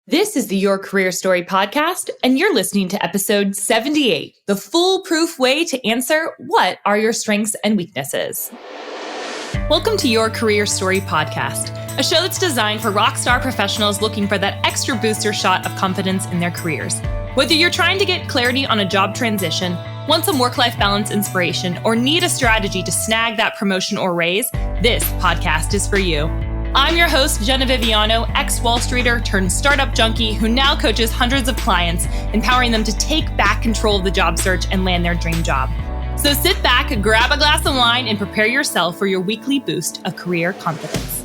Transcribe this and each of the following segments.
This is the Your Career Story podcast, and you're listening to episode 78, The Foolproof Way to Answer What Are Your Strengths and Weaknesses? Welcome to Your Career Story podcast, a show that's designed for rockstar professionals looking for that extra booster shot of confidence in their careers. Whether you're trying to get clarity on a job transition, want some work-life balance inspiration, or need a strategy to snag that promotion or raise, this podcast is for you. I'm your host, Jena, ex-Wall Streeter turned startup junkie who now coaches hundreds of clients, empowering them to take back control of the job search and land their dream job. So sit back, grab a glass of wine, and prepare yourself for your weekly boost of career confidence.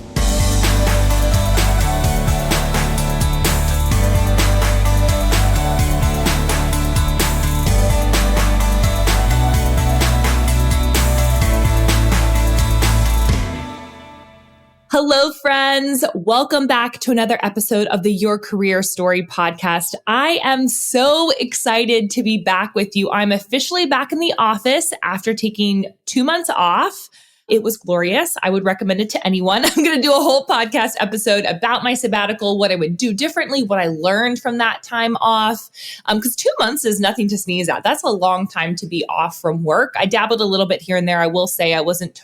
Hello, friends. Welcome back to another episode of the Your Career Story podcast. I am so excited to be back with you. I'm officially back in the office after taking 2 months off. It was glorious. I would recommend it to anyone. I'm going to do a whole podcast episode about my sabbatical, what I would do differently, what I learned from that time off. Because 2 months is nothing to sneeze at. That's a long time to be off from work. I dabbled a little bit here and there. I will say I wasn't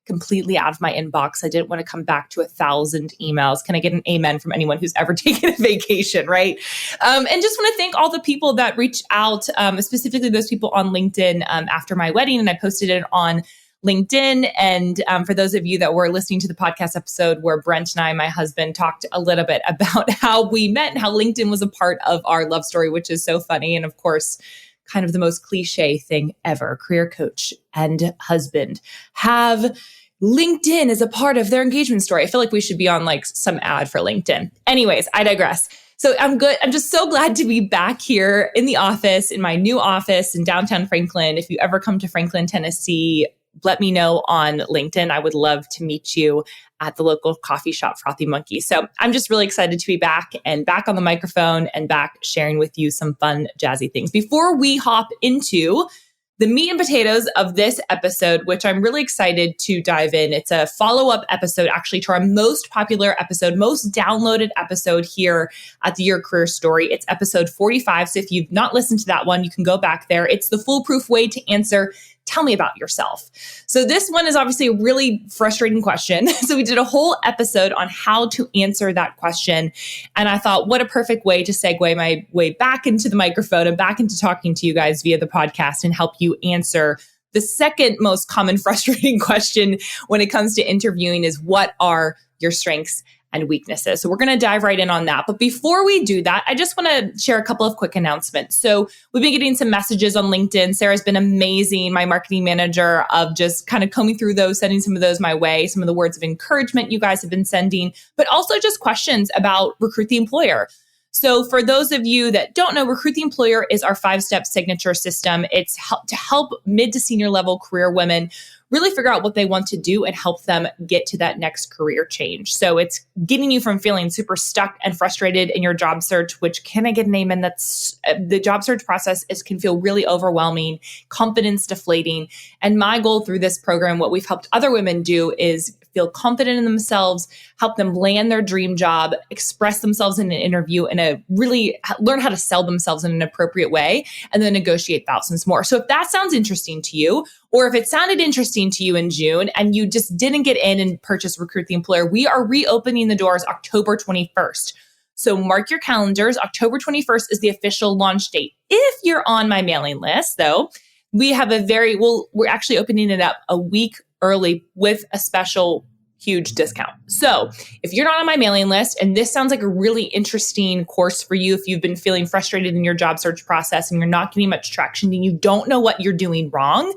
completely out of my inbox. I didn't want to come back to 1,000 emails. Can I get an amen from anyone who's ever taken a vacation, right? And just want to thank all the people that reached out, specifically those people on LinkedIn after my wedding. And I posted it on LinkedIn. And for those of you that were listening to the podcast episode where Brent and I, my husband, talked a little bit about how we met and how LinkedIn was a part of our love story, which is so funny. And of course, kind of the most cliche thing ever, career coach and husband have LinkedIn as a part of their engagement story. I feel like we should be on like some ad for LinkedIn. Anyways, I digress. So I'm good. I'm just so glad to be back here in the office, in my new office in downtown Franklin. If you ever come to Franklin, Tennessee, let me know on LinkedIn. I would love to meet you at the local coffee shop, Frothy Monkey. So I'm just really excited to be back and back on the microphone and back sharing with you some fun, jazzy things. Before we hop into the meat and potatoes of this episode, which I'm really excited to dive in. It's a follow-up episode actually to our most popular episode, most downloaded episode here at the Your Career Story. It's episode 45. So if you've not listened to that one, you can go back there. It's the foolproof way to answer, tell me about yourself. So this one is obviously a really frustrating question. So we did a whole episode on how to answer that question. And I thought, what a perfect way to segue my way back into the microphone and back into talking to you guys via the podcast and help you answer the second most common frustrating question when it comes to interviewing is, what are your strengths and weaknesses? So we're going to dive right in on that. But before we do that, I just want to share a couple of quick announcements. So we've been getting some messages on LinkedIn. Sarah's been amazing, my marketing manager, of just kind of combing through those, sending some of those my way, some of the words of encouragement you guys have been sending, but also just questions about Recruit the Employer. So for those of you that don't know, Recruit the Employer is our 5-step signature system. It's to help mid to senior level career women really figure out what they want to do and help them get to that next career change. So it's getting you from feeling super stuck and frustrated in your job search, which, can I get an amen? That's the job search process can feel really overwhelming, confidence deflating. And my goal through this program, what we've helped other women do, is feel confident in themselves, help them land their dream job, express themselves in an interview, and really learn how to sell themselves in an appropriate way, and then negotiate thousands more. So if that sounds interesting to you, or if it sounded interesting to you in June and you just didn't get in and purchase Recruit the Employer, we are reopening the doors October 21st. So mark your calendars. October 21st is the official launch date. If you're on my mailing list, though, we have we're actually opening it up a week early with a special huge discount. So if you're not on my mailing list and this sounds like a really interesting course for you, if you've been feeling frustrated in your job search process and you're not getting much traction and you don't know what you're doing wrong,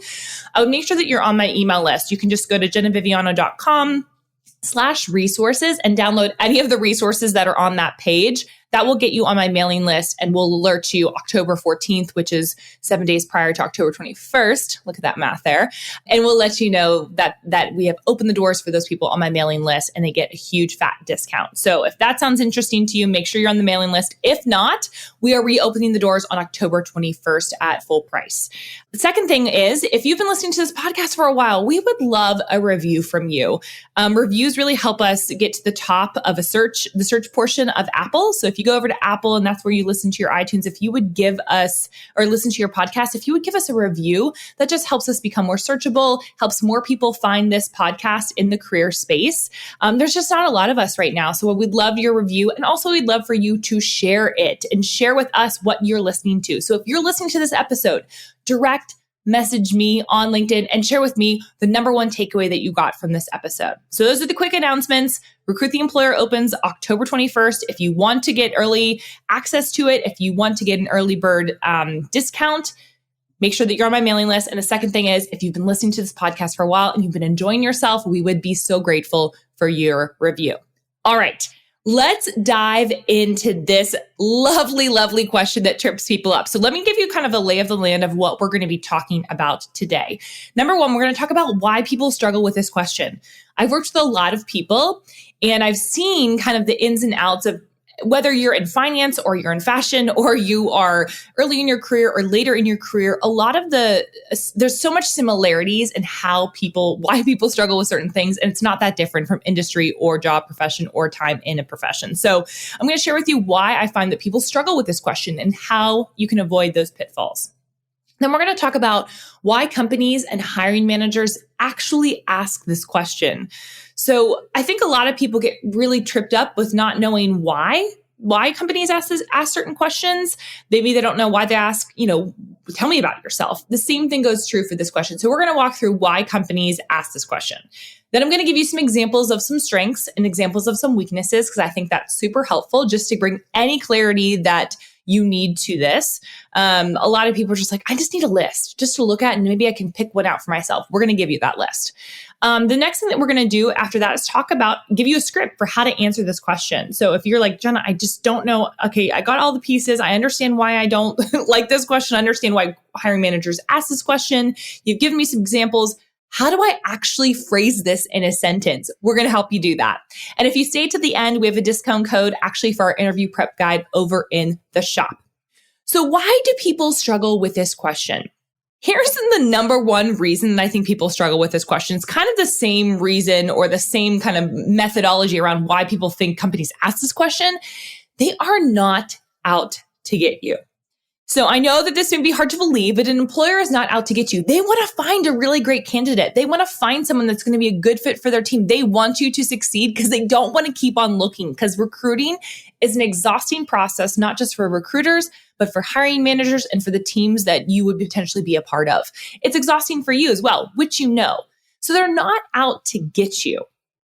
I would make sure that you're on my email list. You can just go to jenaviviano.com/resources and download any of the resources that are on that page. That will get you on my mailing list and will alert you October 14th, which is 7 days prior to October 21st. Look at that math there. And we'll let you know that we have opened the doors for those people on my mailing list and they get a huge fat discount. So if that sounds interesting to you, make sure you're on the mailing list. If not, we are reopening the doors on October 21st at full price. The second thing is, if you've been listening to this podcast for a while, we would love a review from you. Reviews really help us get to the top of the search portion of Apple. So if you go over to Apple and that's where you listen to your iTunes, if you would give us, or listen to your podcast, if you would give us a review, that just helps us become more searchable, helps more people find this podcast in the career space. There's just not a lot of us right now. So we'd love your review. And also we'd love for you to share it and share with us what you're listening to. So if you're listening to this episode, direct message me on LinkedIn and share with me the number one takeaway that you got from this episode. So those are the quick announcements. Recruit the Employer opens October 21st. If you want to get early access to it, if you want to get an early bird discount, make sure that you're on my mailing list. And the second thing is, if you've been listening to this podcast for a while and you've been enjoying yourself, we would be so grateful for your review. All right. Let's dive into this lovely, lovely question that trips people up. So let me give you kind of a lay of the land of what we're going to be talking about today. Number one, we're going to talk about why people struggle with this question. I've worked with a lot of people and I've seen kind of the ins and outs of whether you're in finance or you're in fashion or you are early in your career or later in your career, a lot of there's so much similarities in why people struggle with certain things. And it's not that different from industry or job profession or time in a profession. So I'm going to share with you why I find that people struggle with this question and how you can avoid those pitfalls. Then we're going to talk about why companies and hiring managers actually ask this question. So I think a lot of people get really tripped up with not knowing why companies ask certain questions. Maybe they don't know why they ask, tell me about yourself. The same thing goes true for this question. So we're going to walk through why companies ask this question. Then I'm going to give you some examples of some strengths and examples of some weaknesses, because I think that's super helpful just to bring any clarity that you need to this. A lot of people are just like, I just need a list just to look at and maybe I can pick one out for myself. We're going to give you that list. The next thing that we're going to do after that is give you a script for how to answer this question. So if you're like, Jena, I just don't know. Okay, I got all the pieces. I understand why I don't like this question. I understand why hiring managers ask this question. You've given me some examples. How do I actually phrase this in a sentence? We're going to help you do that. And if you stay to the end, we have a discount code actually for our interview prep guide over in the shop. So why do people struggle with this question? Here's the number one reason that I think people struggle with this question. It's kind of the same reason or the same kind of methodology around why people think companies ask this question. They are not out to get you. So I know that this may be hard to believe, but an employer is not out to get you. They want to find a really great candidate. They want to find someone that's going to be a good fit for their team. They want you to succeed because they don't want to keep on looking, because recruiting is an exhausting process, not just for recruiters, but for hiring managers and for the teams that you would potentially be a part of. It's exhausting for you as well, which you know. So they're not out to get you.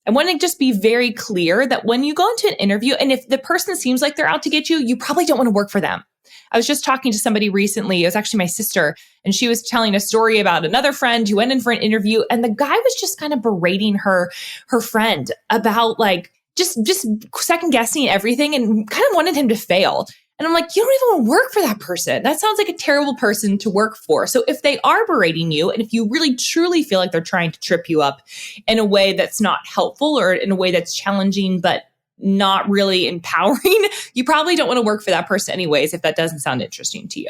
I want to just be very clear that when you go into an interview, and if the person seems like they're out to get you, you probably don't want to work for them. I was just talking to somebody recently. It was actually my sister, and she was telling a story about another friend who went in for an interview, and the guy was just kind of berating her friend about like just second guessing everything and kind of wanted him to fail. And I'm like, you don't even want to work for that person. That sounds like a terrible person to work for. So if they are berating you, and if you really truly feel like they're trying to trip you up in a way that's not helpful or in a way that's challenging, but not really empowering, you probably don't want to work for that person anyways, if that doesn't sound interesting to you.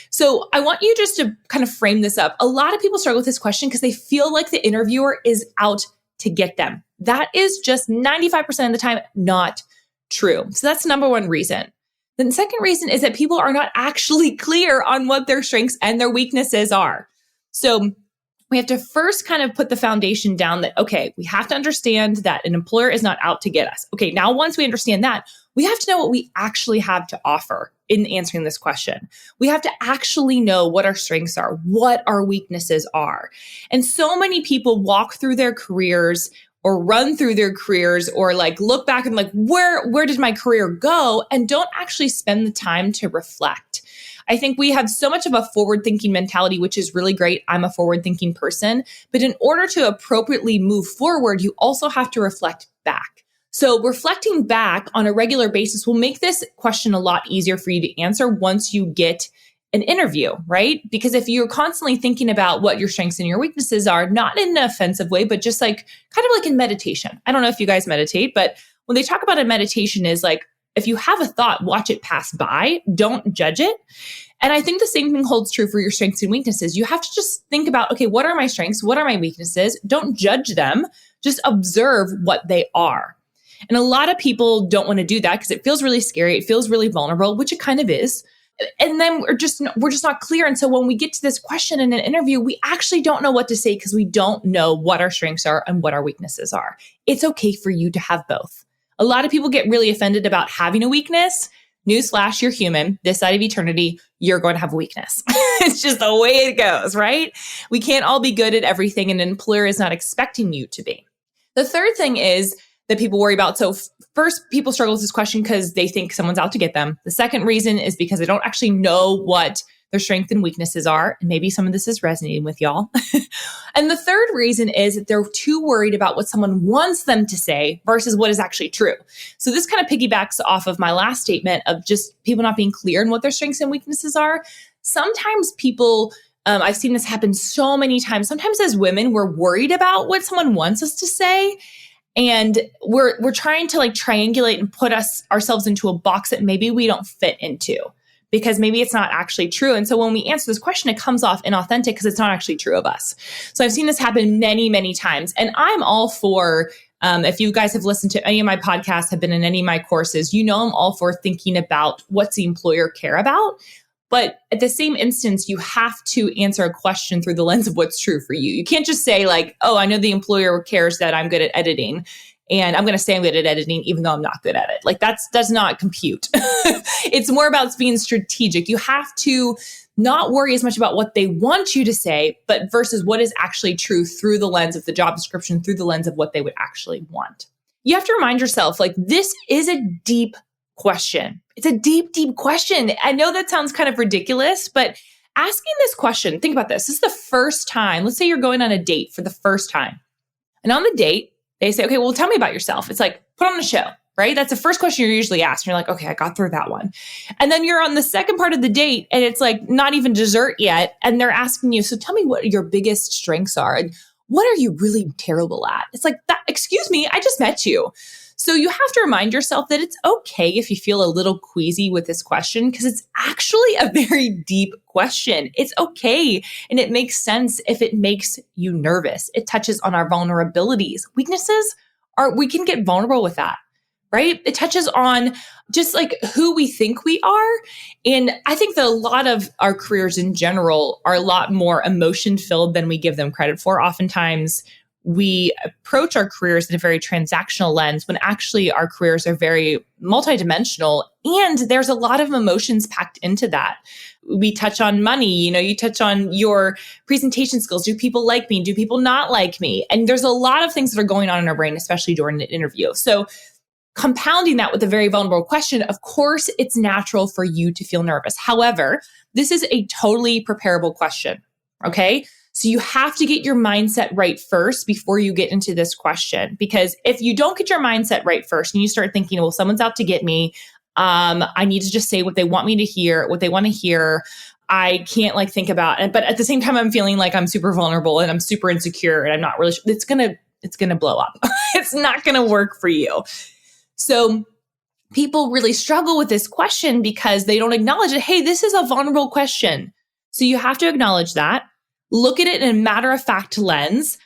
So I want you just to kind of frame this up. A lot of people struggle with this question because they feel like the interviewer is out to get them. That is just 95% of the time not true. So that's number one reason. Then the second reason is that people are not actually clear on what their strengths and their weaknesses are. So we have to first kind of put the foundation down that, okay, we have to understand that an employer is not out to get us. Okay, now once we understand that, we have to know what we actually have to offer in answering this question. We have to actually know what our strengths are, what our weaknesses are. And so many people walk through their careers or run through their careers or like look back and like, where did my career go? And don't actually spend the time to reflect. I think we have so much of a forward-thinking mentality, which is really great. I'm a forward-thinking person. But in order to appropriately move forward, you also have to reflect back. So reflecting back on a regular basis will make this question a lot easier for you to answer once you get an interview, right? Because if you're constantly thinking about what your strengths and your weaknesses are, not in an offensive way, but just like kind of like in meditation. I don't know if you guys meditate, but when they talk about a meditation is like, if you have a thought, watch it pass by, don't judge it. And I think the same thing holds true for your strengths and weaknesses. You have to just think about, okay, what are my strengths? What are my weaknesses? Don't judge them. Just observe what they are. And a lot of people don't want to do that because it feels really scary. It feels really vulnerable, which it kind of is. And then we're just not clear. And so when we get to this question in an interview, we actually don't know what to say because we don't know what our strengths are and what our weaknesses are. It's okay for you to have both. A lot of people get really offended about having a weakness. Newsflash, you're human. This side of eternity, you're going to have a weakness. It's just the way it goes, right? We can't all be good at everything, and an employer is not expecting you to be. The third thing is that people worry about. So first, people struggle with this question because they think someone's out to get them. The second reason is because they don't actually know what their strengths and weaknesses are. And maybe some of this is resonating with y'all. And the third reason is that they're too worried about what someone wants them to say versus what is actually true. So this kind of piggybacks off of my last statement of just people not being clear in what their strengths and weaknesses are. Sometimes people, I've seen this happen so many times. Sometimes as women, we're worried about what someone wants us to say. And we're trying to like triangulate and put ourselves into a box that maybe we don't fit into because maybe it's not actually true. And so when we answer this question, it comes off inauthentic because it's not actually true of us. So I've seen this happen many, many times. And I'm all for, if you guys have listened to any of my podcasts, have been in any of my courses, you know I'm all for thinking about what's the employer care about. But at the same instance, you have to answer a question through the lens of what's true for you. You can't just say like, oh, I know the employer cares that I'm good at editing and I'm going to say I'm good at editing even though I'm not good at it. Like that does not compute. It's more about being strategic. You have to not worry as much about what they want you to say, but versus what is actually true through the lens of the job description, through the lens of what they would actually want. You have to remind yourself, like, this is a deep question. It's a deep, deep question. I know that sounds kind of ridiculous, but asking this question, think about this. This is the first time. Let's say you're going on a date for the first time. And on the date, they say, okay, well, tell me about yourself. It's like, put on a show, right? That's the first question you're usually asked. And you're like, okay, I got through that one. And then you're on the second part of the date and it's like not even dessert yet. And they're asking you, so tell me what your biggest strengths are. And what are you really terrible at? It's like, that, excuse me, I just met you. So you have to remind yourself that it's okay if you feel a little queasy with this question because it's actually a very deep question. It's okay. And it makes sense if it makes you nervous. It touches on our vulnerabilities. Weaknesses we can get vulnerable with that, right? It touches on just like who we think we are. And I think that a lot of our careers in general are a lot more emotion filled than we give them credit for. Oftentimes, we approach our careers in a very transactional lens when actually our careers are very multidimensional and there's a lot of emotions packed into that. We touch on money, you touch on your presentation skills. Do people like me? Do people not like me? And there's a lot of things that are going on in our brain, especially during an interview. So compounding that with a very vulnerable question, of course, it's natural for you to feel nervous. However, this is a totally preparable question, okay? So you have to get your mindset right first before you get into this question. Because if you don't get your mindset right first and you start thinking, well, someone's out to get me, I need to just say what they want me to hear, what they want to hear. I can't think about it. But at the same time, I'm feeling like I'm super vulnerable and I'm super insecure and I'm not really sure. It's gonna blow up. It's not going to work for you. So people really struggle with this question because they don't acknowledge it. Hey, this is a vulnerable question. So you have to acknowledge that. Look at it in a matter-of-fact lens.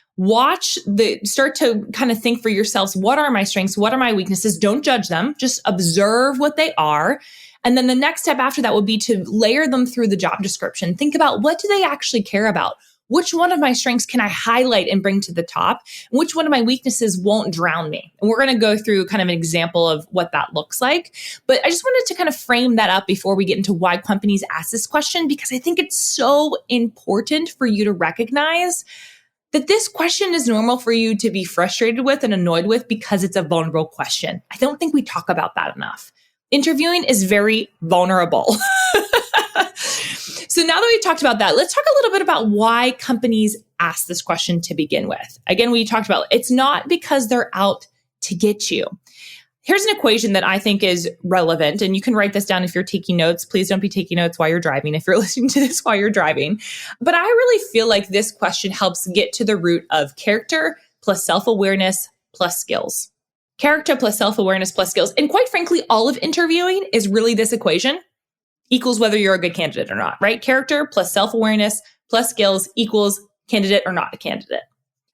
Start to kind of think for yourselves, what are my strengths? What are my weaknesses? Don't judge them. Just observe what they are. And then the next step after that would be to layer them through the job description. Think about, what do they actually care about? Which one of my strengths can I highlight and bring to the top? And which one of my weaknesses won't drown me? And we're going to go through kind of an example of what that looks like. But I just wanted to kind of frame that up before we get into why companies ask this question, because I think it's so important for you to recognize that this question is normal for you to be frustrated with and annoyed with because it's a vulnerable question. I don't think we talk about that enough. Interviewing is very vulnerable. So now that we've talked about that, let's talk a little bit about why companies ask this question to begin with. Again, we talked about it's not because they're out to get you. Here's an equation that I think is relevant, and you can write this down if you're taking notes. Please don't be taking notes while you're driving if you're listening to this while you're driving. But I really feel like this question helps get to the root of character plus self-awareness plus skills. Character plus self-awareness plus skills. And quite frankly, all of interviewing is really this equation equals whether you're a good candidate or not, right? Character plus self-awareness plus skills equals candidate or not a candidate.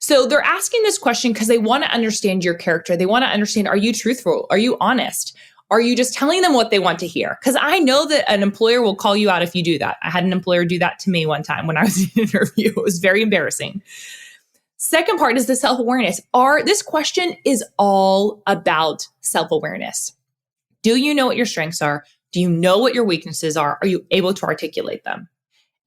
So they're asking this question because they want to understand your character. They want to understand, are you truthful? Are you honest? Are you just telling them what they want to hear? Because I know that an employer will call you out if you do that. I had an employer do that to me one time when I was in an interview. It was very embarrassing. Second part is the self-awareness. This question is all about self-awareness. Do you know what your strengths are? Do you know what your weaknesses are? Are you able to articulate them?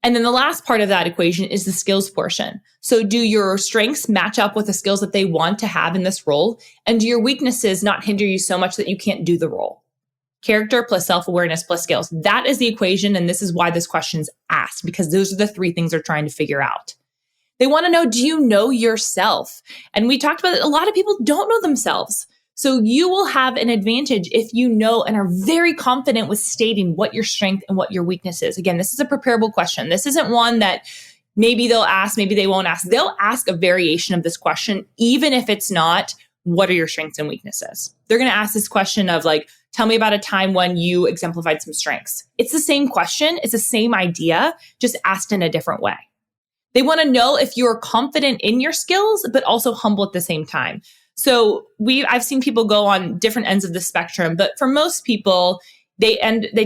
And then the last part of that equation is the skills portion. So do your strengths match up with the skills that they want to have in this role? And do your weaknesses not hinder you so much that you can't do the role? Character plus self-awareness plus skills. That is the equation. And this is why this question's asked, because those are the three things they're trying to figure out. They want to know, do you know yourself? And we talked about it. A lot of people don't know themselves. So you will have an advantage if you know and are very confident with stating what your strength and what your weakness is. Again, this is a preparable question. This isn't one that maybe they'll ask, maybe they won't ask. They'll ask a variation of this question, even if it's not, what are your strengths and weaknesses? They're going to ask this question of like, tell me about a time when you exemplified some strengths. It's the same question. It's the same idea, just asked in a different way. They want to know if you're confident in your skills, but also humble at the same time. So I've seen people go on different ends of the spectrum, but for most people, they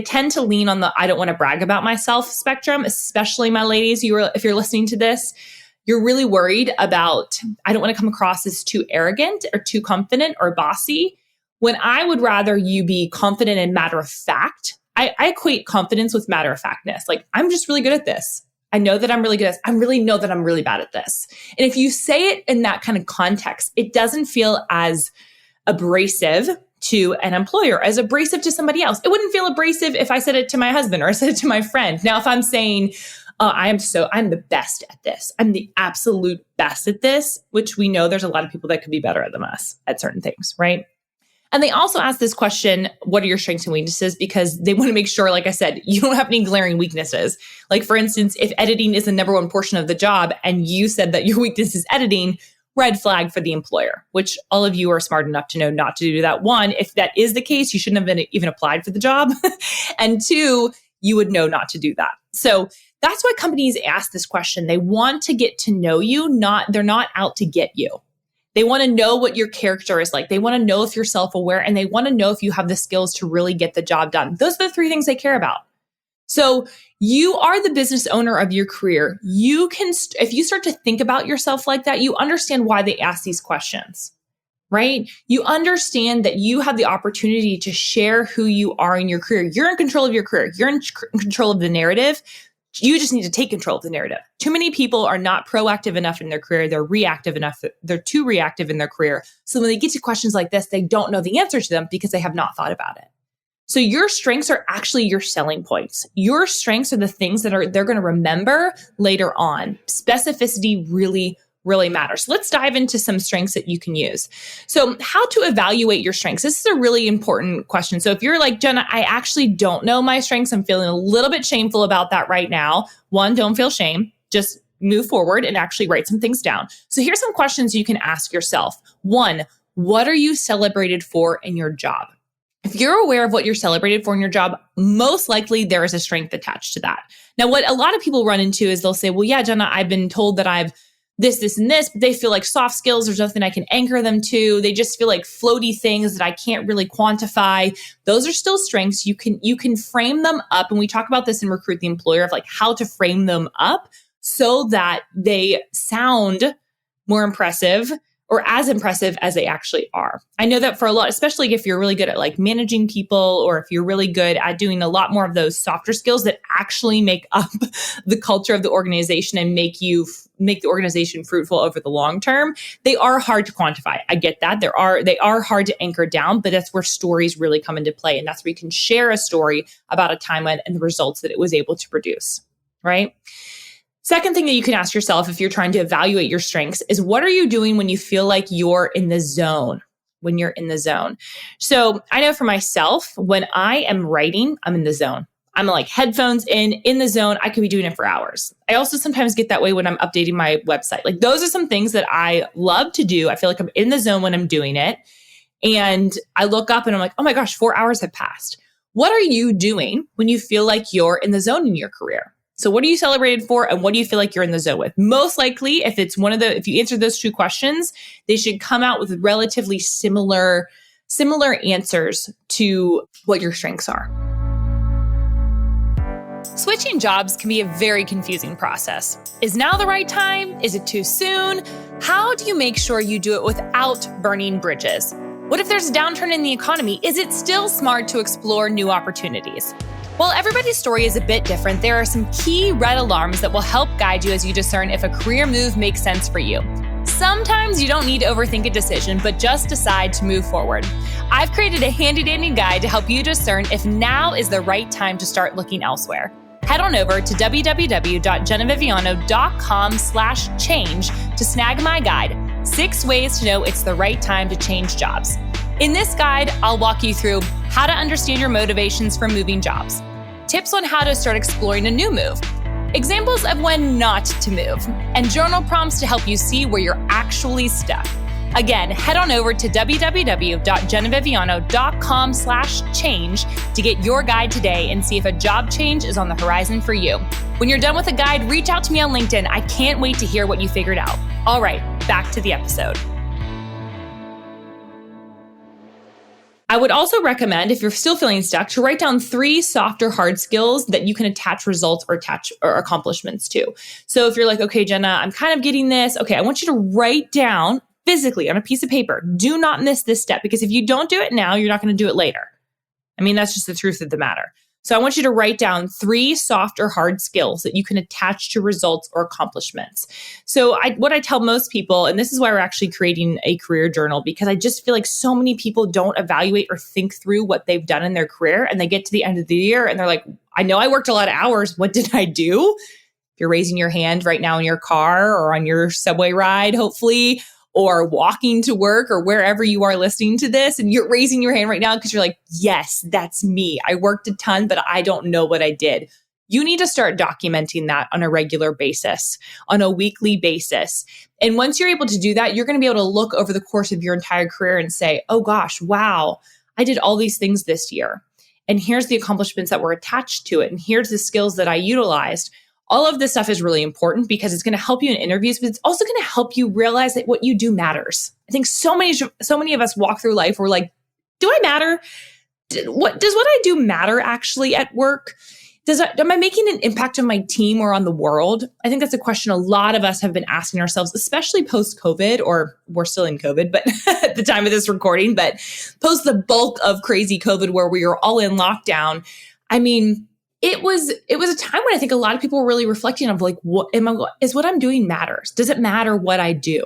tend to lean on the I don't want to brag about myself spectrum, especially my ladies. If you're listening to this, you're really worried about, I don't want to come across as too arrogant or too confident or bossy, when I would rather you be confident and matter of fact. I equate confidence with matter of factness. Like, I'm just really good at this. I know that I'm really good at this. I really know that I'm really bad at this. And if you say it in that kind of context, it doesn't feel as abrasive to an employer, as abrasive to somebody else. It wouldn't feel abrasive if I said it to my husband or I said it to my friend. Now, if I'm saying, I'm the best at this, I'm the absolute best at this, which we know there's a lot of people that could be better than us at certain things, right? And they also ask this question, what are your strengths and weaknesses? Because they want to make sure, like I said, you don't have any glaring weaknesses. Like, for instance, if editing is the number one portion of the job and you said that your weakness is editing, red flag for the employer, which all of you are smart enough to know not to do that. One, if that is the case, you shouldn't have even applied for the job. And two, you would know not to do that. So that's why companies ask this question. They want to get to know you, they're not out to get you. They want to know what your character is like. They want to know if you're self-aware, and they want to know if you have the skills to really get the job done. Those are the three things they care about. So you are the business owner of your career. You can, if you start to think about yourself like that, you understand why they ask these questions, right? You understand that you have the opportunity to share who you are in your career. You're in control of your career. You're in control of the narrative. You just need to take control of the narrative. Too many people are not proactive enough in their career. They're reactive enough. They're too reactive in their career. So when they get to questions like this, they don't know the answer to them because they have not thought about it. So your strengths are actually your selling points. Your strengths are the things that they're going to remember later on. Specificity really matters. So let's dive into some strengths that you can use. So how to evaluate your strengths. This is a really important question. So if you're like, Jena, I actually don't know my strengths. I'm feeling a little bit shameful about that right now. One, don't feel shame. Just move forward and actually write some things down. So here's some questions you can ask yourself. One, what are you celebrated for in your job? If you're aware of what you're celebrated for in your job, most likely there is a strength attached to that. Now, what a lot of people run into is they'll say, well, yeah, Jena, I've been told that I've this, and this, but they feel like soft skills, there's nothing I can anchor them to. They just feel like floaty things that I can't really quantify. Those are still strengths. You can frame them up. And we talk about this in Recruit the Employer of like how to frame them up so that they sound more impressive or as impressive as they actually are. I know that for a lot, especially if you're really good at like managing people, or if you're really good at doing a lot more of those softer skills that actually make up the culture of the organization and make the organization fruitful over the long term, they are hard to quantify. I get that. They are hard to anchor down, but that's where stories really come into play. And that's where you can share a story about a time when and the results that it was able to produce, right? Second thing that you can ask yourself if you're trying to evaluate your strengths is, what are you doing when you feel like you're in the zone? When you're in the zone. So I know for myself, when I am writing, I'm in the zone. I'm like headphones in the zone. I could be doing it for hours. I also sometimes get that way when I'm updating my website. Like, those are some things that I love to do. I feel like I'm in the zone when I'm doing it. And I look up and I'm like, oh my gosh, 4 hours have passed. What are you doing when you feel like you're in the zone in your career? So what are you celebrated for? And what do you feel like you're in the zone with? Most likely, if you answer those two questions, they should come out with relatively similar answers to what your strengths are. Switching jobs can be a very confusing process. Is now the right time? Is it too soon? How do you make sure you do it without burning bridges? What if there's a downturn in the economy? Is it still smart to explore new opportunities? While everybody's story is a bit different, there are some key red alarms that will help guide you as you discern if a career move makes sense for you. Sometimes you don't need to overthink a decision, but just decide to move forward. I've created a handy-dandy guide to help you discern if now is the right time to start looking elsewhere. Head on over to www.jenaviviano.com/change to snag my guide, 6 ways to know it's the right time to change jobs. In this guide, I'll walk you through how to understand your motivations for moving jobs, tips on how to start exploring a new move, examples of when not to move, and journal prompts to help you see where you're actually stuck. Again, head on over to www.jenaviviano.com/change to get your guide today and see if a job change is on the horizon for you. When you're done with the guide, reach out to me on LinkedIn. I can't wait to hear what you figured out. All right, back to the episode. I would also recommend, if you're still feeling stuck, to write down 3 soft or hard skills that you can attach results or accomplishments to. So if you're like, okay, Jena, I'm kind of getting this. Okay, I want you to write down physically on a piece of paper. Do not miss this step, because if you don't do it now, you're not going to do it later. I mean, that's just the truth of the matter. So I want you to write down 3 soft or hard skills that you can attach to results or accomplishments. So what I tell most people, and this is why we're actually creating a career journal, because I just feel like so many people don't evaluate or think through what they've done in their career. And they get to the end of the year and they're like, I know I worked a lot of hours. What did I do? If you're raising your hand right now in your car or on your subway ride, hopefully, or walking to work or wherever you are listening to this, and you're raising your hand right now because you're like, yes, that's me. I worked a ton, but I don't know what I did. You need to start documenting that on a regular basis, on a weekly basis. And once you're able to do that, you're going to be able to look over the course of your entire career and say, oh gosh, wow, I did all these things this year. And here's the accomplishments that were attached to it. And here's the skills that I utilized. All of this stuff is really important because it's going to help you in interviews, but it's also going to help you realize that what you do matters. I think so many of us walk through life. We're like, do I matter? Does what I do matter actually at work? Am I making an impact on my team or on the world? I think that's a question a lot of us have been asking ourselves, especially post-COVID, or we're still in COVID, but at the time of this recording, but post the bulk of crazy COVID where we were all in lockdown. I mean, it was a time when I think a lot of people were really reflecting on like, what I'm doing matters? Does it matter what I do?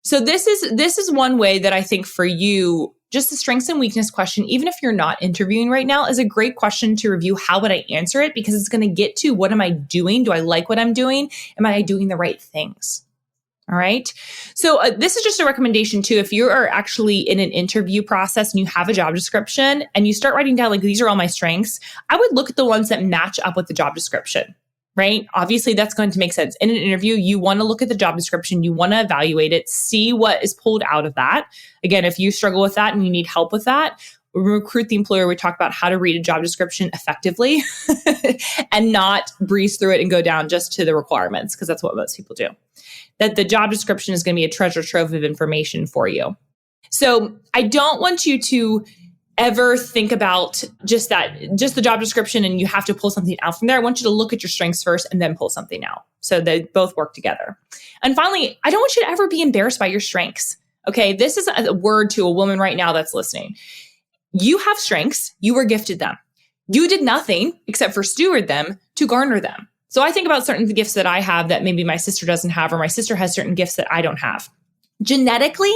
So this is one way that I think for you, just the strengths and weakness question, even if you're not interviewing right now, is a great question to review. How would I answer it? Because it's going to get to, what am I doing? Do I like what I'm doing? Am I doing the right things? All right. So this is just a recommendation too. If you are actually in an interview process and you have a job description and you start writing down, like, these are all my strengths, I would look at the ones that match up with the job description, right? Obviously, that's going to make sense. In an interview, you want to look at the job description, you want to evaluate it, see what is pulled out of that. Again, if you struggle with that and you need help with that, Recruit the Employer, we talk about how to read a job description effectively and not breeze through it and go down just to the requirements, because that's what most people do. That the job description is going to be a treasure trove of information for you. So I don't want you to ever think about just the job description and you have to pull something out from there. I want you to look at your strengths first and then pull something out. So they both work together. And finally, I don't want you to ever be embarrassed by your strengths. Okay, this is a word to a woman right now that's listening. You have strengths. You were gifted them. You did nothing except for steward them to garner them. So I think about certain gifts that I have that maybe my sister doesn't have, or my sister has certain gifts that I don't have. Genetically,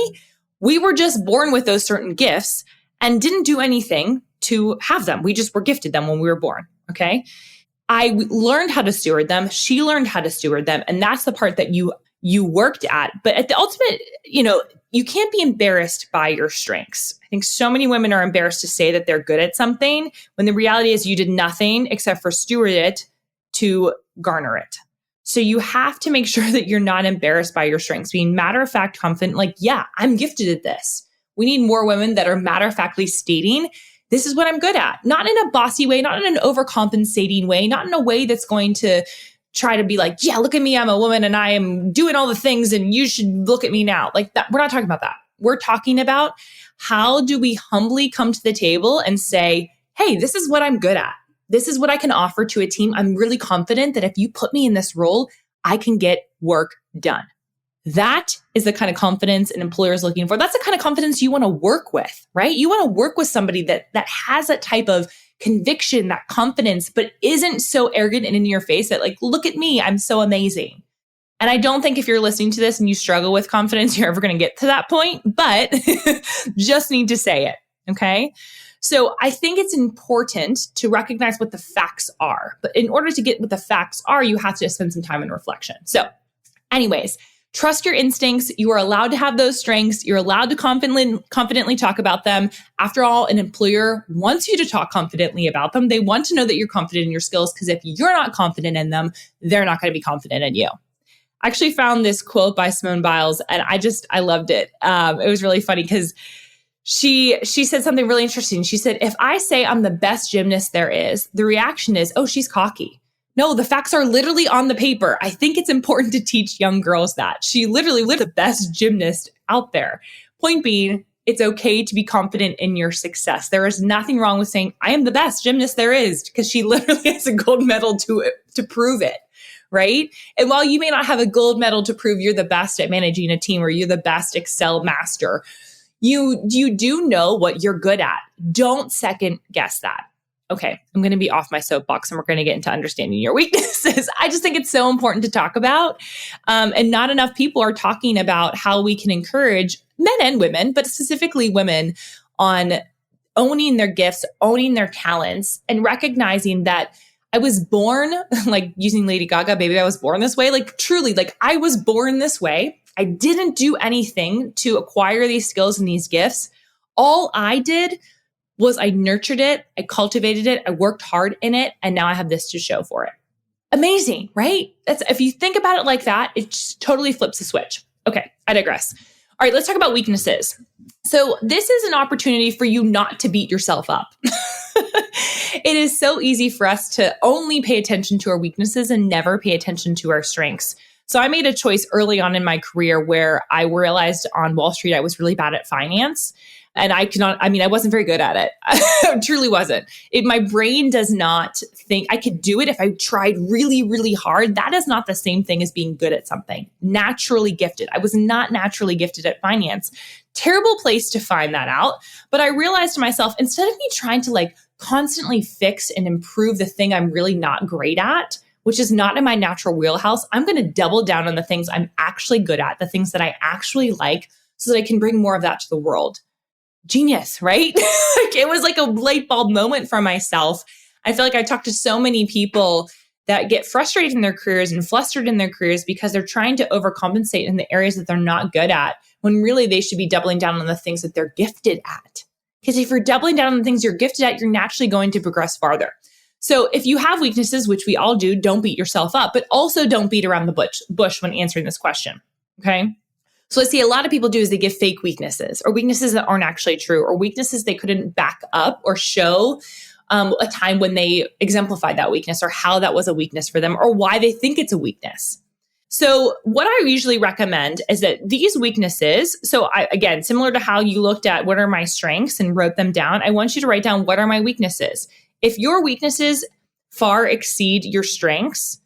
we were just born with those certain gifts and didn't do anything to have them. We just were gifted them when we were born. Okay. I learned how to steward them. She learned how to steward them. And that's the part that you worked at. But at the ultimate, you can't be embarrassed by your strengths. I think so many women are embarrassed to say that they're good at something when the reality is you did nothing except for steward it to garner it. So you have to make sure that you're not embarrassed by your strengths, being matter-of-fact confident, like, yeah, I'm gifted at this. We need more women that are matter-of-factly stating this is what I'm good at. Not in a bossy way, not in an overcompensating way, not in a way that's going to try to be like, yeah, look at me, I'm a woman and I am doing all the things and you should look at me now. Like that. We're not talking about that. We're talking about how do we humbly come to the table and say, hey, this is what I'm good at. This is what I can offer to a team. I'm really confident that if you put me in this role, I can get work done. That is the kind of confidence an employer is looking for. That's the kind of confidence you want to work with, right? You want to work with somebody that has that type of conviction, that confidence, but isn't so arrogant and in your face that like, look at me, I'm so amazing. And I don't think if you're listening to this and you struggle with confidence, you're ever going to get to that point, but just need to say it, okay? So I think it's important to recognize what the facts are. But in order to get what the facts are, you have to spend some time in reflection. So anyways, trust your instincts. You are allowed to have those strengths. You're allowed to confidently talk about them. After all, an employer wants you to talk confidently about them. They want to know that you're confident in your skills because if you're not confident in them, they're not going to be confident in you. I actually found this quote by Simone Biles and I loved it. It was really funny because she said something really interesting. She said, if I say I'm the best gymnast there is, the reaction is, oh, she's cocky. No, the facts are literally on the paper. I think it's important to teach young girls that. She literally was the best gymnast out there. Point being, it's okay to be confident in your success. There is nothing wrong with saying, I am the best gymnast there is, because she literally has a gold medal to prove it, right? And while you may not have a gold medal to prove you're the best at managing a team or you're the best Excel master, you do know what you're good at. Don't second guess that. Okay, I'm going to be off my soapbox and we're going to get into understanding your weaknesses. I just think it's so important to talk about. And not enough people are talking about how we can encourage men and women, but specifically women, on owning their gifts, owning their talents, and recognizing that I was born, like using Lady Gaga, baby, I was born this way. Like truly, like I was born this way. I didn't do anything to acquire these skills and these gifts. All I did was I nurtured it, I cultivated it, I worked hard in it, and now I have this to show for it. Amazing, right? If you think about it like that, it just totally flips the switch. Okay, I digress. All right, let's talk about weaknesses. So this is an opportunity for you not to beat yourself up. It is so easy for us to only pay attention to our weaknesses and never pay attention to our strengths. So I made a choice early on in my career where I realized on Wall Street I was really bad at finance. And I wasn't very good at it. I truly wasn't. My brain does not think I could do it if I tried really, really hard. That is not the same thing as being good at something. Naturally gifted. I was not naturally gifted at finance. Terrible place to find that out. But I realized to myself, instead of me trying to like constantly fix and improve the thing I'm really not great at, which is not in my natural wheelhouse, I'm going to double down on the things I'm actually good at, the things that I actually like, so that I can bring more of that to the world. Genius, right? It was like a light bulb moment for myself. I feel like I talk to so many people that get frustrated in their careers and flustered in their careers because they're trying to overcompensate in the areas that they're not good at, when really they should be doubling down on the things that they're gifted at. Because if you're doubling down on the things you're gifted at, you're naturally going to progress farther. So if you have weaknesses, which we all do, don't beat yourself up, but also don't beat around the bush when answering this question, okay? So I see a lot of people do is they give fake weaknesses, or weaknesses that aren't actually true, or weaknesses they couldn't back up or show a time when they exemplified that weakness, or how that was a weakness for them, or why they think it's a weakness. So what I usually recommend is that these weaknesses, again, similar to how you looked at what are my strengths and wrote them down, I want you to write down what are my weaknesses. If your weaknesses far exceed your strengths,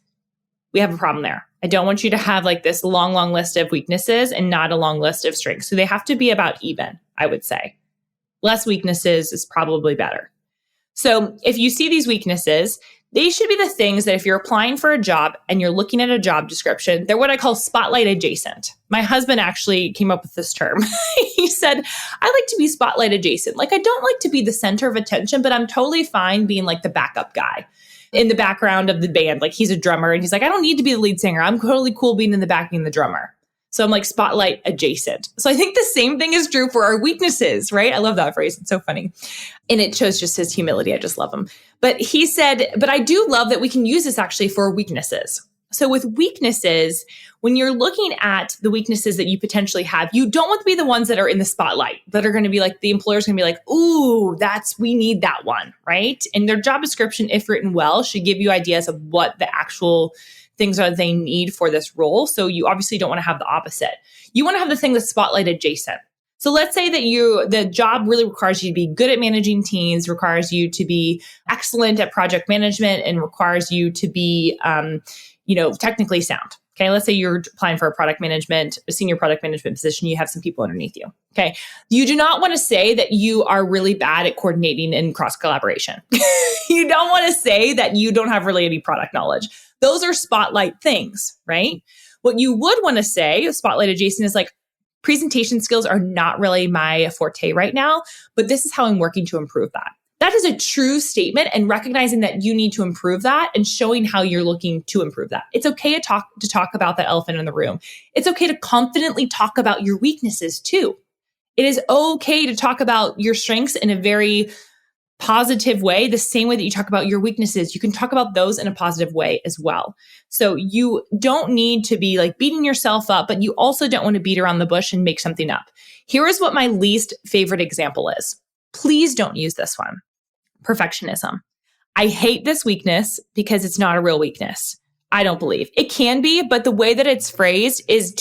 we have a problem there. I don't want you to have like this long, long list of weaknesses and not a long list of strengths. So they have to be about even, I would say. Less weaknesses is probably better. So if you see these weaknesses, they should be the things that if you're applying for a job and you're looking at a job description, they're what I call spotlight adjacent. My husband actually came up with this term. He said, I like to be spotlight adjacent. Like I don't like to be the center of attention, but I'm totally fine being like the backup guy in the background of the band. Like he's a drummer and he's like, I don't need to be the lead singer. I'm totally cool being in the back being the drummer. So I'm like spotlight adjacent. So I think the same thing is true for our weaknesses, right? I love that phrase. It's so funny. And it shows just his humility. I just love him. But he said, but I do love that we can use this actually for weaknesses. So with weaknesses, when you're looking at the weaknesses that you potentially have, you don't want to be the ones that are in the spotlight, that are going to be like, the employer's going to be like, ooh, we need that one, right? And their job description, if written well, should give you ideas of what the actual things are they need for this role. So you obviously don't want to have the opposite. You want to have the thing that's spotlight adjacent. So let's say that the job really requires you to be good at managing teams, requires you to be excellent at project management, and requires you to be, technically sound. Okay. Let's say you're applying for a senior product management position. You have some people underneath you. Okay. You do not want to say that you are really bad at coordinating and cross collaboration. You don't want to say that you don't have really any product knowledge. Those are spotlight things, right? What you would want to say, spotlight adjacent, is like, presentation skills are not really my forte right now, but this is how I'm working to improve that. That is a true statement, and recognizing that you need to improve that and showing how you're looking to improve that. It's okay to talk about the elephant in the room. It's okay to confidently talk about your weaknesses too. It is okay to talk about your strengths in a very positive way, the same way that you talk about your weaknesses. You can talk about those in a positive way as well. So you don't need to be like beating yourself up, but you also don't want to beat around the bush and make something up. Here is what my least favorite example is. Please don't use this one. Perfectionism. I hate this weakness because it's not a real weakness. I don't believe. It can be, but the way that it's phrased is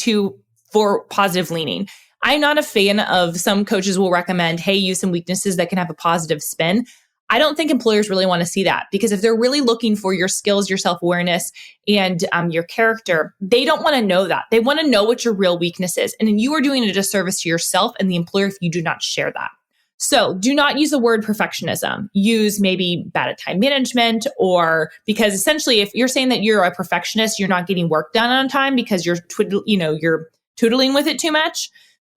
for positive leaning. I'm not a fan of, some coaches will recommend, hey, use some weaknesses that can have a positive spin. I don't think employers really want to see that, because if they're really looking for your skills, your self-awareness, and your character, they don't want to know that. They want to know what your real weakness is. And then you are doing a disservice to yourself and the employer if you do not share that. So do not use the word perfectionism. Use maybe bad at time management, or because essentially if you're saying that you're a perfectionist, you're not getting work done on time because you're tootling with it too much.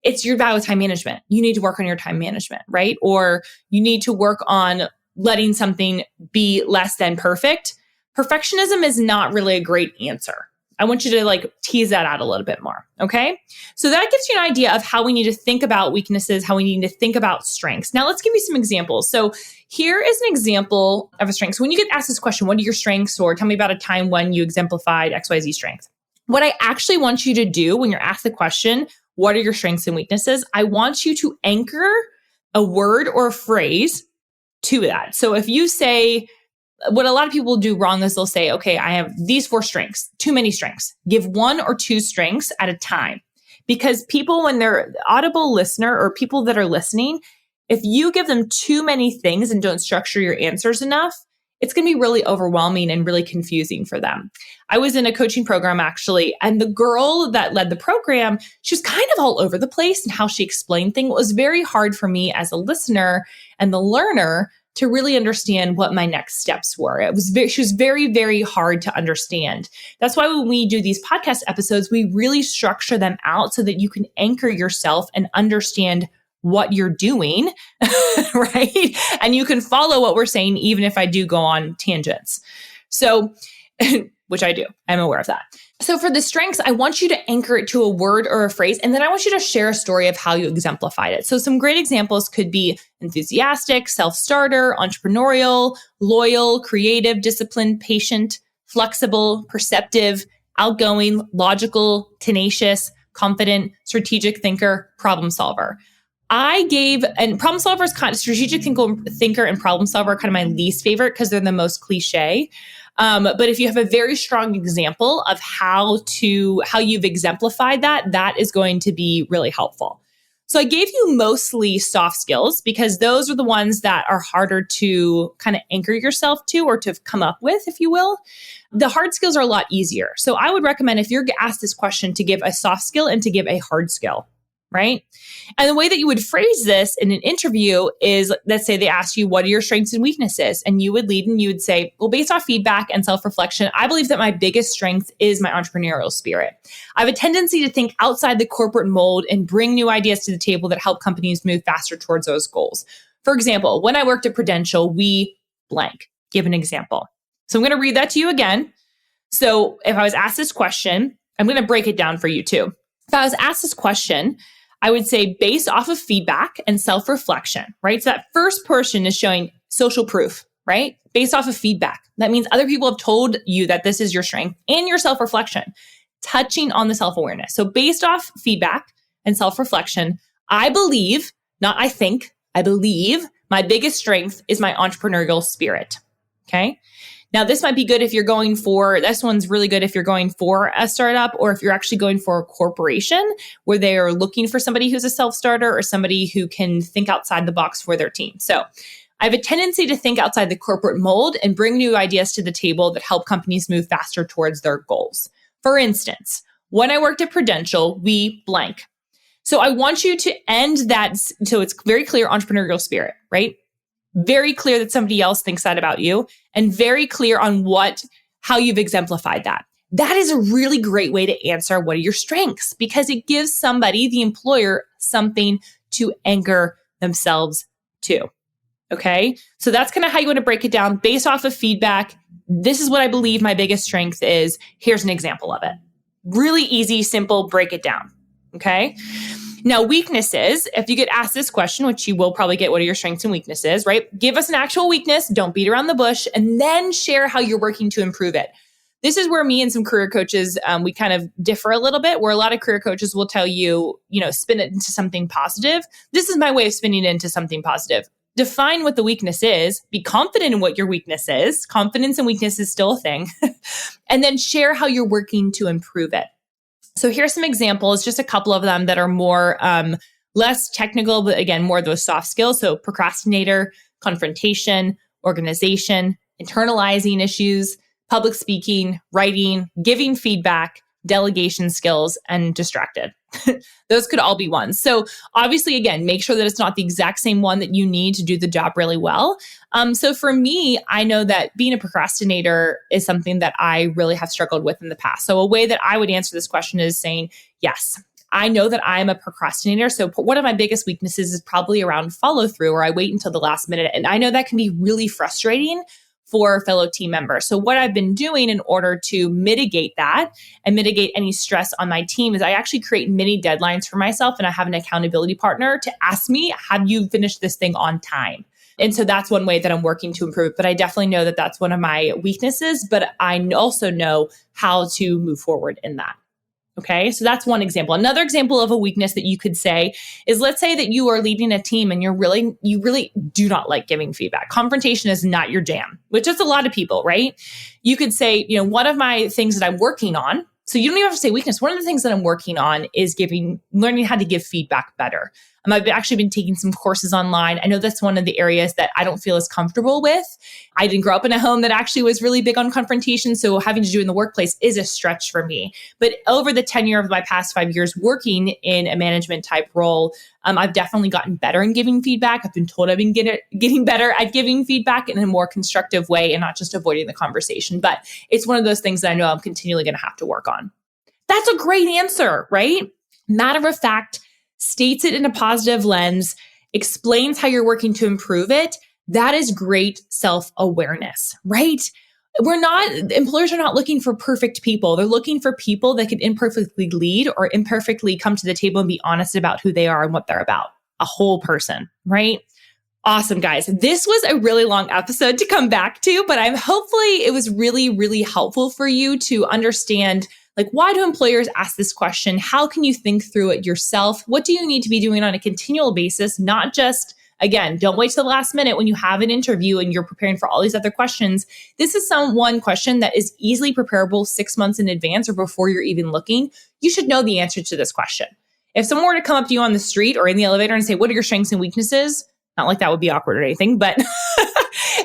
It's your bad with time management. You need to work on your time management, right? Or you need to work on letting something be less than perfect. Perfectionism is not really a great answer. I want you to tease that out a little bit more. Okay. So that gives you an idea of how we need to think about weaknesses, how we need to think about strengths. Now let's give you some examples. So here is an example of a strength. So when you get asked this question, what are your strengths? Or tell me about a time when you exemplified XYZ strength. What I actually want you to do when you're asked the question, what are your strengths and weaknesses? I want you to anchor a word or a phrase to that. So if you say, what a lot of people do wrong is they'll say, okay, I have these 4 strengths, too many strengths. Give 1 or 2 strengths at a time. Because people, when they're audible listener or people that are listening, if you give them too many things and don't structure your answers enough, it's going to be really overwhelming and really confusing for them. I was in a coaching program actually, and the girl that led the program, she was kind of all over the place in how she explained things. It was very hard for me as a listener and the learner to really understand what my next steps were. She was very, very hard to understand. That's why when we do these podcast episodes, we really structure them out so that you can anchor yourself and understand what you're doing, right? And you can follow what we're saying, even if I do go on tangents. So, which I do, I'm aware of that. So for the strengths, I want you to anchor it to a word or a phrase, and then I want you to share a story of how you exemplified it. So some great examples could be enthusiastic, self-starter, entrepreneurial, loyal, creative, disciplined, patient, flexible, perceptive, outgoing, logical, tenacious, confident, strategic thinker, problem solver. And problem solver is kind of strategic thinker and problem solver are kind of my least favorite because they're the most cliche. But if you have a very strong example of how you've exemplified that is going to be really helpful. So I gave you mostly soft skills because those are the ones that are harder to kind of anchor yourself to or to come up with, if you will. The hard skills are a lot easier. So I would recommend if you're asked this question to give a soft skill and to give a hard skill. Right? And the way that you would phrase this in an interview is, let's say they ask you, what are your strengths and weaknesses? And you would lead and you would say, well, based off feedback and self-reflection, I believe that my biggest strength is my entrepreneurial spirit. I have a tendency to think outside the corporate mold and bring new ideas to the table that help companies move faster towards those goals. For example, when I worked at Prudential, we blank. Give an example. So I'm going to read that to you again. So if I was asked this question, I'm going to break it down for you too. If I was asked this question, I would say based off of feedback and self-reflection, right? So that first portion is showing social proof. right? Based off of feedback. That means other people have told you that this is your strength and your self-reflection, touching on the self-awareness. So based off feedback and self-reflection, I believe, not I think, I believe my biggest strength is my entrepreneurial spirit. Okay. Now, this might be good if you're going for, this one's really good if you're going for a startup or if you're actually going for a corporation where they are looking for somebody who's a self-starter or somebody who can think outside the box for their team. So I have a tendency to think outside the corporate mold and bring new ideas to the table that help companies move faster towards their goals. For instance, when I worked at Prudential, we blank. So I want you to end that. So it's very clear entrepreneurial spirit, right? Very clear that somebody else thinks that about you and very clear on how you've exemplified that. That is a really great way to answer what are your strengths because it gives somebody, the employer, something to anchor themselves to. Okay. So that's kind of how you want to break it down based off of feedback. This is what I believe my biggest strength is. Here's an example of it. Really easy, simple, break it down. Okay. Now, weaknesses, if you get asked this question, which you will probably get, what are your strengths and weaknesses, right? Give us an actual weakness. Don't beat around the bush and then share how you're working to improve it. This is where me and some career coaches, we kind of differ a little bit, where a lot of career coaches will tell you, spin it into something positive. This is my way of spinning it into something positive. Define what the weakness is, be confident in what your weakness is. Confidence and weakness is still a thing. And then share how you're working to improve it. So here's some examples, just a couple of them that are more, less technical, but again, more of those soft skills. So procrastinator, confrontation, organization, internalizing issues, public speaking, writing, giving feedback, delegation skills, and distracted. Those could all be ones. So obviously, again, make sure that it's not the exact same one that you need to do the job really well. So for me, I know that being a procrastinator is something that I really have struggled with in the past. So a way that I would answer this question is saying, yes, I know that I'm a procrastinator. So one of my biggest weaknesses is probably around follow through, or I wait until the last minute. And I know that can be really frustrating for fellow team members. So what I've been doing in order to mitigate that and mitigate any stress on my team is I actually create mini deadlines for myself, and I have an accountability partner to ask me, have you finished this thing on time? And so that's one way that I'm working to improve. But I definitely know that that's one of my weaknesses, but I also know how to move forward in that. Okay, so that's one example. Another example of a weakness that you could say is, let's say that you are leading a team and you really do not like giving feedback. Confrontation is not your jam, which is a lot of people, right? You could say, one of my things that I'm working on, so you don't even have to say weakness. One of the things that I'm working on is learning how to give feedback better. I've actually been taking some courses online. I know that's one of the areas that I don't feel as comfortable with. I didn't grow up in a home that actually was really big on confrontation. So having to do it in the workplace is a stretch for me. But over the tenure of my past 5 years working in a management type role, I've definitely gotten better in giving feedback. I've been told I've been getting better at giving feedback in a more constructive way and not just avoiding the conversation. But it's one of those things that I know I'm continually going to have to work on. That's a great answer, right? Matter of fact, states it in a positive lens, explains how you're working to improve it. That is great self-awareness, right? Employers are not looking for perfect people. They're looking for people that can imperfectly lead or imperfectly come to the table and be honest about who they are and what they're about. A whole person, right? Awesome, guys. This was a really long episode to come back to, but hopefully it was really, really helpful for you to understand, why do employers ask this question? How can you think through it yourself? What do you need to be doing on a continual basis? Not just, again, don't wait till the last minute when you have an interview and you're preparing for all these other questions. This is one question that is easily preparable 6 months in advance or before you're even looking. You should know the answer to this question. If someone were to come up to you on the street or in the elevator and say, what are your strengths and weaknesses? Not like that would be awkward or anything, but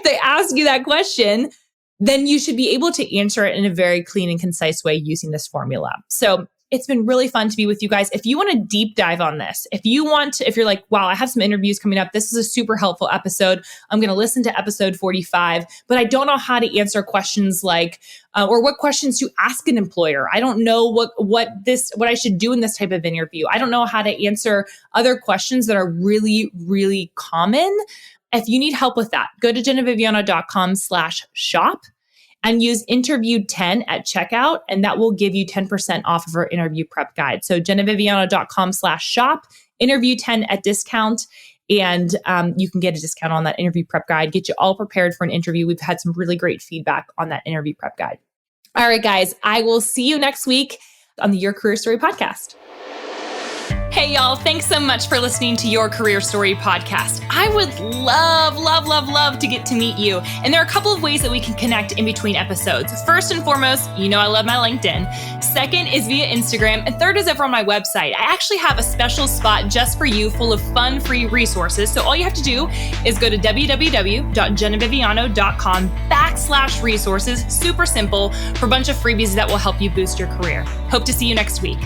they ask you that question, then you should be able to answer it in a very clean and concise way using this formula. So it's been really fun to be with you guys. If you want to deep dive on this, if you're like, wow, I have some interviews coming up, this is a super helpful episode. I'm going to listen to episode 45, but I don't know how to answer questions like, or what questions to ask an employer. I don't know what I should do in this type of interview. I don't know how to answer other questions that are really, really common. If you need help with that, go to jenaviviano.com/shop and use interview 10 at checkout, and that will give you 10% off of our interview prep guide. So jenaviviano.com/shop, interview 10 at discount. And you can get a discount on that interview prep guide, get you all prepared for an interview. We've had some really great feedback on that interview prep guide. All right, guys, I will see you next week on the Your Career Story podcast. Hey, y'all, thanks so much for listening to Your Career Story podcast. I would love to get to meet you. And there are a couple of ways that we can connect in between episodes. First and foremost, you know I love my LinkedIn. Second is via Instagram. And third is over on my website. I actually have a special spot just for you full of fun, free resources. So all you have to do is go to www.jenaviviano.com/resources. Super simple for a bunch of freebies that will help you boost your career. Hope to see you next week.